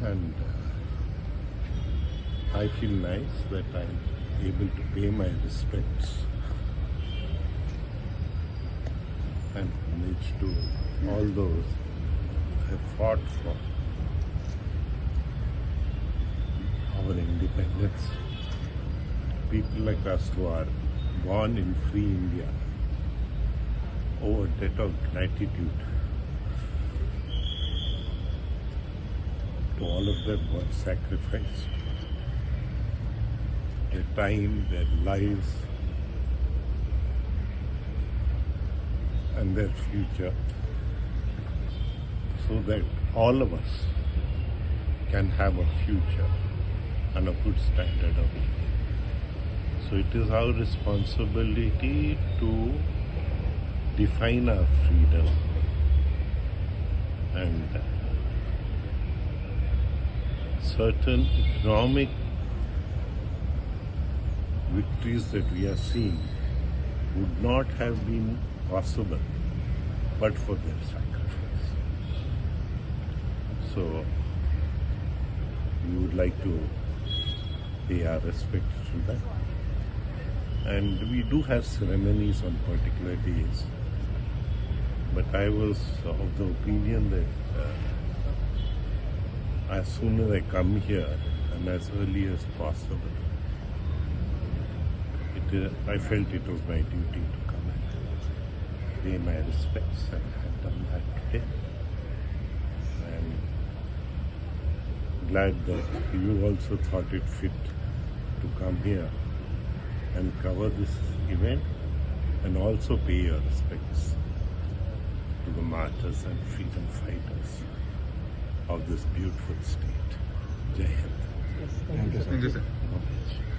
And I feel nice that I'm able to pay my respects and homage to all those who have fought for our independence. People like us who are born in free India owe a debt of gratitude to all of them who have sacrificed their time, their lives, and their future, so that all of us can have a future and a good standard of living. So it is our responsibility to define our freedom and certain economic victories that we are seeing would not have been possible but for their sacrifice. So we would like to pay our respects to that. And we do have ceremonies on particular days, but I was of the opinion that as soon as I come here and as early as possible, I felt it was my duty to come and pay my respects, and I have done that today. I'm glad that you also thought it fit to come here and cover this event and also pay your respects to the martyrs and freedom fighters of this beautiful state. Jai Hind. Yes, thank you, sir. Homage.